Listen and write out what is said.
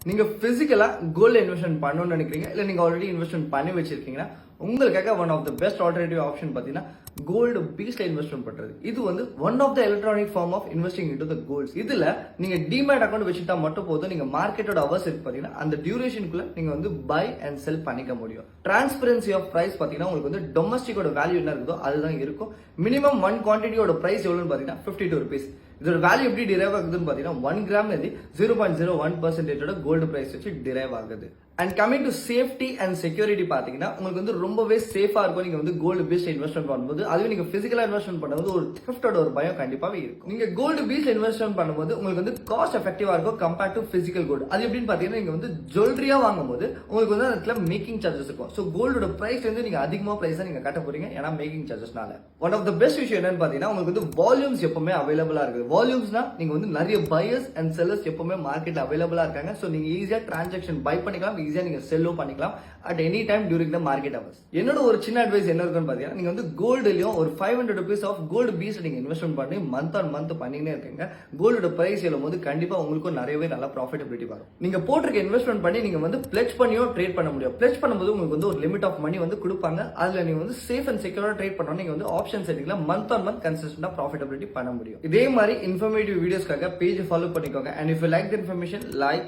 நீங்க பிசிக்கலா gold investment பண்ணணும்னு நினைக்கிறீங்க, இல்ல நீங்க ஆல்ரெடி இன்வெஸ்ட்மெண்ட் பண்ணி வச்சிருக்கீங்கன்னா உங்களுக்காக one of the best alternative option பாத்தீங்கன்னா கோல்டு பீஸ்ல இன்வெஸ்ட்மெண்ட் பண்றது. இது வந்து one of the electronic form of investing into the golds. இதுல நீங்க டிமேட் அக்கௌண்ட் வச்சுட்டா மட்டும் போதும், நீங்க மார்க்கெட்டோட அவர்ஸ் இருக்கு பாத்தீங்கன்னா அந்த டியூரேஷனுக்குள்ள நீங்க வந்து பை அண்ட் செல் பண்ணிக்க முடியும். டிரான்ஸ்பரன்சி ஆஃப் பிரைஸ் பாத்தீங்கன்னா உங்களுக்கு வந்து டொமஸ்டிக்கோட வேல்யூ என்ன இருக்குதோ அதுதான் இருக்கும். மினிமம் ஒன் குவான்டிட்டியோட பிரைஸ் எவ்வளவுன்னு பாத்தீங்கன்னா 52 rupees. இதோட வேல்யூ எப்படி டிரைவ் ஆகுதுன்னு பாத்தீங்கன்னா 1 கிராம் 0.01% கோல்டு பிரைஸ் வச்சு டிரைவ் ஆகுது. And coming to safety and security பாத்தீங்கன்னா உங்களுக்கு வந்து ரொம்பவே சேஃபா இருக்கும். நீங்க வந்து கோல்டு பீஸ்ல இன்வெஸ்ட்மெண்ட் பண்ணும்போது, அதுவே நீங்க பிசிக்கலா இன்வெஸ்ட்மெண்ட் பண்ணும்போது ஒரு தெஃப்டோட ஒரு பயம் கண்டிப்பாவே இருக்கும். நீங்க கோல்டு பீஸ்ல இன்வெஸ்ட்மெண்ட் பண்ணும்போது உங்களுக்கு வந்து காஸ்ட் எஃபெக்டிவா இருக்கும் கம்பேர்ட் டு பிசிக்கல் கோல்டு. அது எப்படின்னு பாத்தீங்கன்னா நீங்க வந்து ஜுவல்லரியா வாங்கும்போது உங்களுக்கு வந்து அதுல மேக்கிங் சார்ஜஸ் இருக்கும். சோ கோல்டோட பிரைஸ் வந்து நீங்க அதிகமா பிரைஸ் தான் நீங்க கட்ட போறீங்க, ஏன்னா மேக்கிங் சார்ஜஸ்னால. ஒன் ஆஃப் த பெஸ்ட் விஷயம் என்னன்னு பாத்தீங்கன்னா உங்களுக்கு வந்து வால்யூம்ஸ் எப்பவுமே அவைலபிளா இருக்கு. வால்யூம்ஸ்னா நீங்க வந்து நிறைய பையர்ஸ் அண்ட் செல்லர்ஸ் எப்பவுமே மார்க்கெட்ல அவைலபிளா இருக்காங்க. சோ நீங்க ஈஸியா டிரான்சாக்ஷன் பை பண்ணிக்கலாம், ஈஸியா நீங்க செல்லும் பண்ணிக்கலாம் at any time during the market hours. என்னோட ஒரு சின்ன அட்வைஸ் என்ன இருக்குன்னு பாத்தீங்கன்னா, நீங்க வந்து கோல்டுலயும் ஒரு 500 rupees ஆஃப் கோல்டு பீஸ் நீங்க இன்வெஸ்ட்மெண்ட் பண்ணி மந்த் ஆன் மந்த் பண்ணினே இருக்கீங்க. கோல்டோட பிரைஸ் ஏறும்போது கண்டிப்பா உங்களுக்கு நிறையவே நல்ல ப்ராஃபிட்டபிலிட்டி வரும். நீங்க போட்டிருக்க இன்வெஸ்ட்மெண்ட் பண்ணி நீங்க வந்து பிளெட்ஜ் பண்ணியோ ட்ரேட் பண்ண முடியும். பிளெட்ஜ் பண்ணும்போது உங்களுக்கு வந்து ஒரு லிமிட் ஆஃப் மணி வந்து கொடுப்பாங்க. அதுல நீங்க வந்து சேஃப் அண்ட் செக்யூரா ட்ரேட் பண்ணணும். நீங்க வந்து ஆப்ஷன் செட்டிங்ல மந்த் ஆன் மந்த் கன்சிஸ்டன்டா ப்ராஃபிட்டபிலிட்டி பண்ண முடியும். இதே மாதிரி இன்ஃபர்மேட்டிவ் வீடியோஸ்க்காக பேஜ் ஃபாலோ பண்ணிக்கோங்க. And if you like the information, like